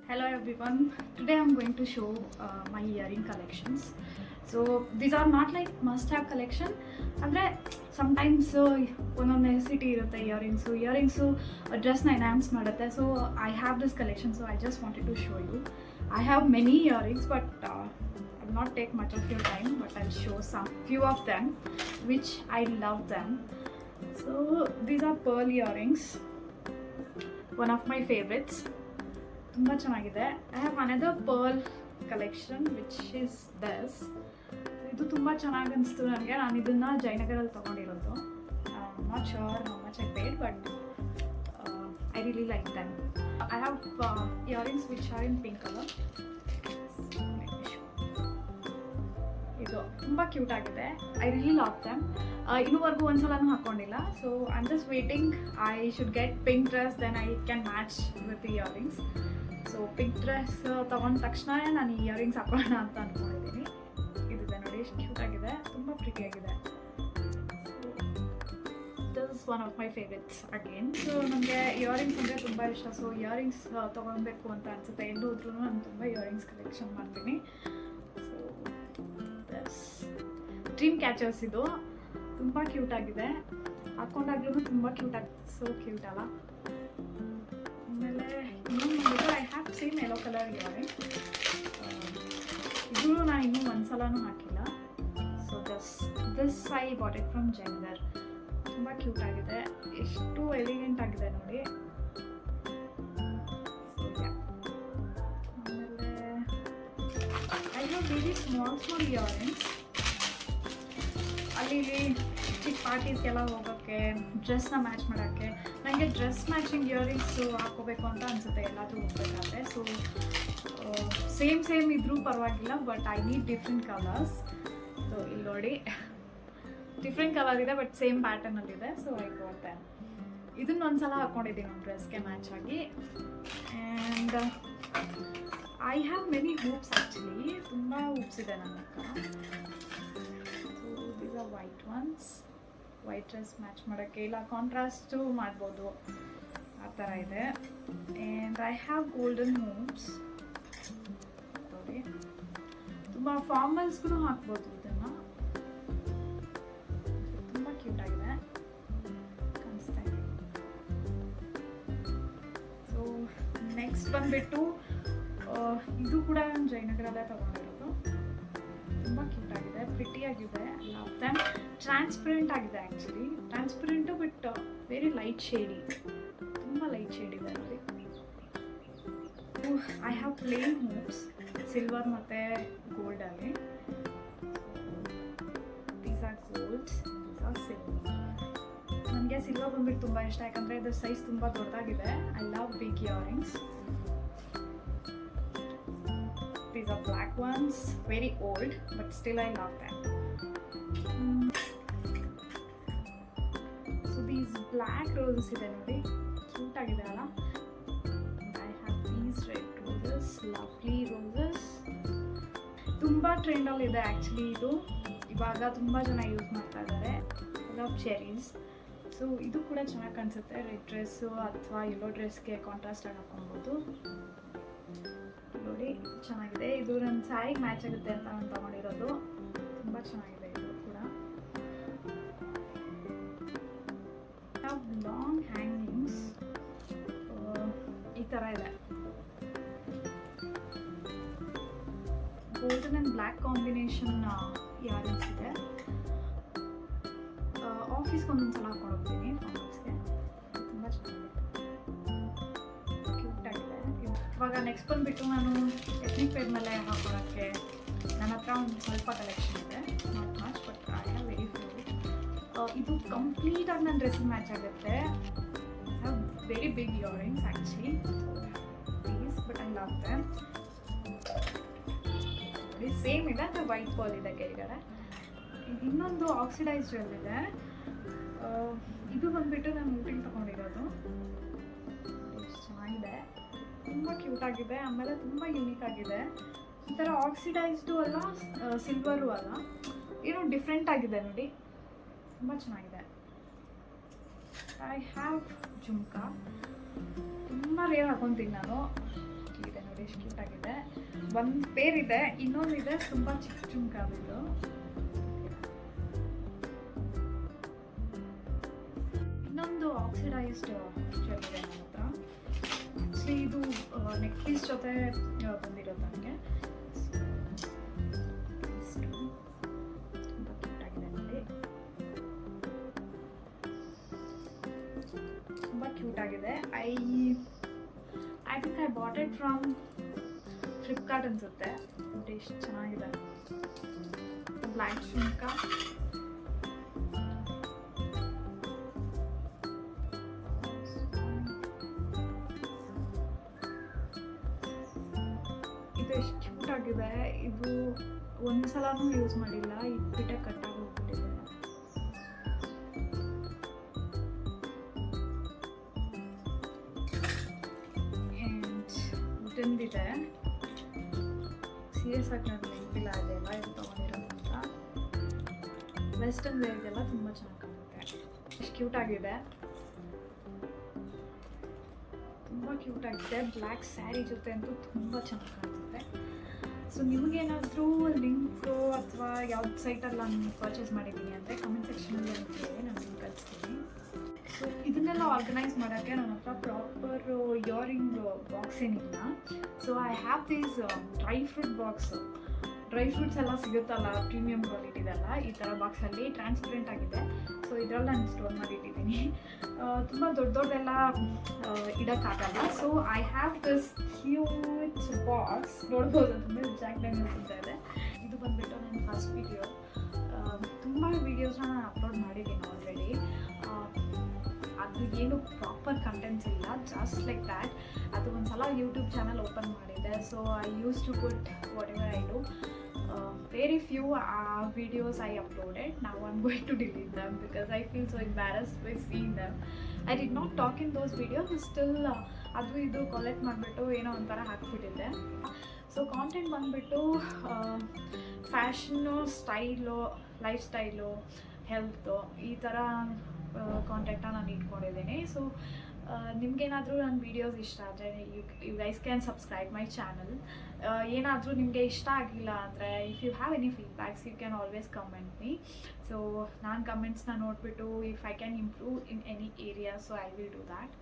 Hello everyone. Today I'm going to show my earring collections. So these are not like must-have collection. ಅಂದರೆ sometimes ಒಂದೊಂದು necessity ಇರುತ್ತೆ earrings ಡ್ರೆಸ್ನ enhance ಮಾಡುತ್ತೆ. So I have this collection, so I just wanted to show you. I have many earrings but I will not take much of your time, but I'll show some few of them which I love them. So these are pearl earrings, one of my favorites. ತುಂಬ ಚೆನ್ನಾಗಿದೆ. I have another pearl collection which is this. ಇದು ತುಂಬ ಚೆನ್ನಾಗಿ ಅನಿಸ್ತು ನನಗೆ. ನಾನು ಇದನ್ನು ಜಯನಗರಲ್ಲಿ ತೊಗೊಂಡಿರೋದು. Not sure how much I paid, but I really like them. I have earrings which are in pink colour. ಇದು ತುಂಬ ಕ್ಯೂಟ್ ಆಗಿದೆ. I really love them. ಇನ್ನೂವರೆಗೂ ಒಂದ್ಸಲನೂ ಹಾಕ್ಕೊಂಡಿಲ್ಲ. So I am just waiting I should get pink dress, then I can match with earrings. So pink dress ತೊಗೊಂಡ ತಕ್ಷಣ ನಾನು ಈ ಇಯರಿಂಗ್ಸ್ ಹಾಕೊಳ್ಳೋಣ ಅಂತ ಅಂದ್ಕೊಂಡಿದ್ದೀನಿ. ಇದಿದೆ ನೋಡಿ, ಎಷ್ಟು ಕ್ಯೂಟ್ ಆಗಿದೆ, ತುಂಬ ಪ್ರಿಟಿಯಾಗಿದೆ. This is one of my favourites again. So ನನಗೆ ಇಯರಿಂಗ್ಸ್ ಅಂದರೆ ತುಂಬ ಇಷ್ಟ. ಸೊ ಇಯರಿಂಗ್ಸ್ ತೊಗೊಳ್ಬೇಕು ಅಂತ ಅನಿಸುತ್ತೆ. ಎಲ್ಲೂ ಹೋದ್ರೂ ನಾನು ತುಂಬ ಇಯರಿಂಗ್ಸ್ ಕಲೆಕ್ಷನ್ ಮಾಡ್ತೀನಿ. ಸೊ ದಿಸ್ ಡ್ರೀಮ್ ಕ್ಯಾಚರ್ಸ್, ಇದು ತುಂಬ ಕ್ಯೂಟ್ ಆಗಿದೆ. ಹಾಕ್ಕೊಂಡಾಗ್ಲೂ ತುಂಬ ಕ್ಯೂಟ್ ಆಗಿದೆ. ಸೊ ಕ್ಯೂಟ್ ಅಲ್ಲ. ಆಮೇಲೆ ಇನ್ನೊಂದು ಬಂದ್ಬಿಟ್ಟು I have same yellow colour earring. ಇದು ನಾನು ಇನ್ನೂ ಒಂದ್ಸಲನೂ ಹಾಕಿಲ್ಲ. So this I bought it from gender. ತುಂಬ ಕ್ಯೂಟ್ ಆಗಿದೆ, ಎಷ್ಟು ಎಲಿಗೆಂಟ್ ಆಗಿದೆ ನೋಡಿ. ಆಮೇಲೆ I have very small earrings. ಅಲ್ಲಿ ಇಲ್ಲಿ ಚಿಕ್ಕ ಪಾರ್ಟೀಸ್ಗೆಲ್ಲ ಹೋಗೋಕ್ಕೆ, ಡ್ರೆಸ್ನ ಮ್ಯಾಚ್ ಮಾಡೋಕ್ಕೆ. ನನಗೆ ಡ್ರೆಸ್ ಮ್ಯಾಚಿಂಗ್ ಇಯರಿಂಗ್ಸು ಹಾಕೋಬೇಕು ಅಂತ ಅನಿಸುತ್ತೆ ಎಲ್ಲಾದರೂ ಹೋಗ್ಬೇಕಾದ್ರೆ. ಸೊ ಸೇಮ್ ಇದ್ರೂ ಪರವಾಗಿಲ್ಲ, but I need different colours. So ಇಲ್ಲಿ ನೋಡಿ, ಡಿಫ್ರೆಂಟ್ ಕಲರ್ ಇದೆ ಬಟ್ ಸೇಮ್ ಪ್ಯಾಟರ್ನಲ್ಲಿದೆ. So I got them. ಇದನ್ನ ಒಂದ್ಸಲ ಹಾಕ್ಕೊಂಡಿದ್ದೀನಿ ನಮ್ಮ ಡ್ರೆಸ್ಗೆ ಮ್ಯಾಚ್ ಆಗಿ. And I have many hoops actually. ತುಂಬ ಹೂಪ್ಸ್ ಇದೆ ನನ್ನ ಹತ್ರ. these are white ones. White dress match ಮಾಡೋಕ್ಕೆ, ಇಲ್ಲ ಕಾಂಟ್ರಾಸ್ಟು ಮಾಡ್ಬೋದು, ಆ ಥರ ಇದೆ. And I have golden hoops ನೋಡಿ. ತುಂಬ ಫಾರ್ಮಲ್ಸ್ಗೂ ಹಾಕ್ಬೋದು ಇದನ್ನು. ತುಂಬ ಕ್ಯೂಟ್ ಆಗಿದೆ, ಕಾಣಿಸ್ತಾ ಇದೆ. ಸೊ ನೆಕ್ಸ್ಟ್ ಬಂದುಬಿಟ್ಟು ಇದು ಕೂಡ ನಾನು ಜಯನಗರಲ್ಲೇ ತೊಗೊಂಡಿರೋದು. ತುಂಬ ಕ್ಯೂಟ್ ಆಗಿದೆ, ಪ್ರಿಟಿಯಾಗಿದೆ. I love them. ಟ್ರಾನ್ಸ್ಪರೆಂಟ್ ಆಗಿದೆ actually. Transparent but very light shady, ತುಂಬ ಲೈಟ್ ಶೇಡ್ ಇದೆ ನೋಡಿ. I have plain hoops, silver ಮತ್ತು ಗೋಲ್ಡಲ್ಲಿ. These are golds, these are silver. ನನಗೆ ಸಿಲ್ವರ್ ಬಂದ್ಬಿಟ್ಟು ತುಂಬ ಇಷ್ಟ, ಯಾಕಂದರೆ ಇದು ಸೈಜ್ ತುಂಬ ದೊಡ್ಡದಾಗಿದೆ. I love big earrings. These are black ones, very old, but still I love them. So these black roses ಇದೆ ನೋಡಿ, ಕ್ಯೂಟ್ ಆಗಿದೆ ಅಲ್ಲ. I have these red roses, lovely roses. ತುಂಬ ಟ್ರೆಂಡಲ್ಲಿದೆ ಆ್ಯಕ್ಚುಲಿ ಇದು. ಇವಾಗ ತುಂಬ ಜನ ಯೂಸ್ ಮಾಡ್ತಾ ಇದ್ದಾರೆ. I love cherries. ಸೊ ಇದು ಕೂಡ ಚೆನ್ನಾಗಿ ಕಾಣಿಸುತ್ತೆ. ರೆಡ್ ಡ್ರೆಸ್ಸು ಅಥವಾ ಯೆಲ್ಲೋ ಡ್ರೆಸ್ಗೆ ಕಾಂಟ್ರಾಸ್ಟ್ ಆಗಿ ಹಾಕೊಬೋದು ನೋಡಿ. ಚೆನ್ನಾಗಿದೆ. ಇದು ನನ್ನ ಸ್ಯಾರಿಗೆ ಮ್ಯಾಚ್ ಆಗುತ್ತೆ ಅಂತ ನಾನು ತೊಗೊಂಡಿರೋದು. ತುಂಬ ಚೆನ್ನಾಗಿದೆ ಇದು ಕೂಡ. ಲಾಂಗ್ ಹ್ಯಾಂಗಿಂಗ್ಸ್ ಈ ಥರ ಇದೆ. Golden and black combination earrings ಇದೆ. ಆಫೀಸ್ಗೆ ಒಂದೊಂದು ಸಲ ಹಾಕೊಂಡೋಗ್ತೀನಿ, ಫಾರ್ಮಲ್ಸ್ಗೆ. ತುಂಬ ಚೆನ್ನಾಗಿದೆ, ಕ್ಯೂಟ್ ಆಗಿದೆ. ಇವಾಗ ನೆಕ್ಸ್ಟ್ ಬಂದುಬಿಟ್ಟು ನಾನು ಎತ್ನಿಕ್ ವೇರ್ ಮೇಲೆ ಹಾಕೊಳ್ಳೋಕ್ಕೆ ನನ್ನ ಹತ್ರ ಒಂದು ಸ್ವಲ್ಪ ಕಲೆಕ್ಷನ್ ಇದೆ. Not much, but I have very favourite. ಇದು ಕಂಪ್ಲೀಟಾಗಿ ನನ್ನ ಡ್ರೆಸ್ಸಿಗೆ ಮ್ಯಾಚ್ ಆಗುತ್ತೆ. I have very big earrings actually. Please, but I love them. Same ಇದೆ, ಅಂದರೆ ವೈಟ್ ಬಾಲ್ ಇದೆ ಕೆಳಗಡೆ. ಇನ್ನೊಂದು ಆಕ್ಸಿಡೈಸ್ ಜ್ವೆಲ್ ಇದೆ. ಇದು ಬಂದುಬಿಟ್ಟು ನಾನು ಊಟಿಗೆ ತೊಗೊಂಡಿರೋದು. ಎಷ್ಟು ಚೆನ್ನಾಗಿದೆ, ತುಂಬ ಕ್ಯೂಟ್ ಆಗಿದೆ. ಆಮೇಲೆ ತುಂಬ ಯುನೀಕ್ ಆಗಿದೆ. ಈ ಥರ ಆಕ್ಸಿಡೈಸ್ಡು ಅಲ್ಲ, ಸಿಲ್ವರು ಅಲ್ಲ, ಏನೋ ಡಿಫ್ರೆಂಟ್ ಆಗಿದೆ ನೋಡಿ. ತುಂಬ ಚೆನ್ನಾಗಿದೆ. I have jhumka. ತುಂಬ ರೇರ್ ಹಾಕೊತೀನಿ ನಾನು. ಇದೆ ನೋಡಿ, ಎಷ್ಟು ಕ್ಯೂಟ್ ಆಗಿದೆ. ಒಂದು ಪೇರ್ ಇದೆ, ಇನ್ನೊಂದಿದೆ ತುಂಬ ಚಿಕ್ಕ ಚುಮ್ಕಾವಿದ್ದು. ಇನ್ನೊಂದು ಆಕ್ಸಿಡೈಸ್ಡ್ ಜೆಲ್ ಇದೆ ನನ್ನ ಹತ್ರ. ಆ್ಯಕ್ಚುಲಿ ಇದು ನೆಕ್ ಪೀಸ್ ಜೊತೆ ಬಂದಿರೋದು ನನಗೆ. ತುಂಬ ಕ್ಯೂಟಾಗಿದೆ ನೋಡಿ, ತುಂಬ ಕ್ಯೂಟಾಗಿದೆ. I think I bought it from Flipkart ಅನಿಸುತ್ತೆ. ಬಟ್ ಎಷ್ಟು ಚೆನ್ನಾಗಿದೆ. ಬ್ಲ್ಯಾಕ್ ಶುಂಕ, ಇದು ಎಷ್ಟು ಕ್ಯೂಟ್ ಆಗಿದೆ. ಇದು ಒಂದ್ಸಲನೂ ಯೂಸ್ ಮಾಡಿಲ್ಲ, ಇಟ್ಬಿಟ್ಟೆ ಕಟ್ಟಾಗಿ ಹೋಗ್ಬಿಟ್ಟಿದೆ. ಇದೊಂದಿದೆ, ಸೀರಿಯಸ್ ಆಗಿ ನಾನು ನೆನಪಿಲ್ಲ ಅದೆಲ್ಲ ಇದು ತೊಗೊಂಡಿರೋದು ಅಂತ. ವೆಸ್ಟರ್ನ್ ವೇರ್ಗೆಲ್ಲ ತುಂಬ ಚೆನ್ನಾಗಿ ಕಾಣುತ್ತೆ. ಎಷ್ಟು ಕ್ಯೂಟ್ ಆಗಿದೆ, ತುಂಬ ಕ್ಯೂಟ್ ಆಗಿದೆ. ಬ್ಲ್ಯಾಕ್ ಸ್ಯಾರಿ ಜೊತೆ ಅಂತೂ ತುಂಬ ಚೆನ್ನಾಗಿ ಕಾಣಿಸುತ್ತೆ. ಸೊ ನಿಮಗೇನಾದರೂ ಲಿಂಕು ಅಥವಾ ಯಾವ್ದು ಸೈಟಲ್ಲಿ ನಾನು ಪರ್ಚೇಸ್ ಮಾಡಿದ್ದೀನಿ ಅಂದರೆ ಕಮೆಂಟ್ ಸೆಕ್ಷನಲ್ಲಿ ಅಂತೇಳಿ ನಾನು ಲಿಂಕ್ ಕಳಿಸ್ತೀನಿ. ಸೊ ಇದನ್ನೆಲ್ಲ ಆರ್ಗನೈಸ್ ಮಾಡೋಕ್ಕೆ ನನ್ನ ಹತ್ರ ಪ್ರಾಪರ್ ಇಯರಿಂಗ್ ಬಾಕ್ಸ್ ಏನಿಲ್ಲ. So I have these dry fruit box. Dry fruits ಎಲ್ಲ ಸಿಗುತ್ತಲ್ಲ ಪ್ರೀಮಿಯಂ ಕ್ವಾಲಿಟಿದೆಲ್ಲ, ಈ ಥರ ಬಾಕ್ಸಲ್ಲಿ ಟ್ರಾನ್ಸ್ಪರೆಂಟ್ ಆಗಿದೆ. ಸೊ ಇದರಲ್ಲಿ ನಾನು ಸ್ಟೋರ್ ಮಾಡಿಟ್ಟಿದ್ದೀನಿ. ತುಂಬ ದೊಡ್ಡದೆಲ್ಲ ಇಡೋಕ್ಕಾಗಲ್ಲ. So I have this huge box. ನೋಡ್ಬೋದು, ತುಂಬ ಜಾಕ್ ಡೈಮಂಡ್ಸ್ ಅಂತ ಇದೆ. ಇದು ಬಂದುಬಿಟ್ಟು ನನ್ನ ಫಸ್ಟ್ ವೀಡಿಯೋ. ತುಂಬ ವೀಡಿಯೋಸ್ನ ನಾನು ಅಪ್ಲೋಡ್ ಮಾಡಿದ್ದೀನಿ ಆಲ್ರೆಡಿ. ಅದು ಏನು ಪ್ರಾಪರ್ ಕಂಟೆಂಟ್ಸ್ ಇಲ್ಲ, ಜಸ್ಟ್ ಲೈಕ್ ದ್ಯಾಟ್. ಅದು ಒಂದು ಸಲ ಯೂಟ್ಯೂಬ್ ಚಾನಲ್ ಓಪನ್ ಮಾಡಿದೆ. So I use to put whatever I do. Very few videos I uploaded. Now I'm going to delete them because I feel so embarrassed by seeing them. I did not talk in those videos, still ಅದು ಇದು collect ಮಾಡಿಬಿಟ್ಟು ಏನೋ ಒಂಥರ ಹಾಕ್ಬಿಟ್ಟಿದ್ದೆ. So content ಬಂದುಬಿಟ್ಟು fashion, style, life style, health, ಈ ಥರ ಕಾಂಟೆಂಟ್ನ ನಾನು ಇಟ್ಕೊಂಡಿದ್ದೀನಿ. ಸೊ ನಿಮಗೇನಾದರೂ ನನ್ನ ವೀಡಿಯೋಸ್ ಇಷ್ಟ ಆದರೆ you guys can subscribe my channel. ಏನಾದರೂ ನಿಮಗೆ ಇಷ್ಟ ಆಗಿಲ್ಲ ಅಂದರೆ if you have any feedbacks you can always comment me. So ನಾನು ಕಮೆಂಟ್ಸ್ನ ನೋಡಿಬಿಟ್ಟು if I can improve in any area so I will do that.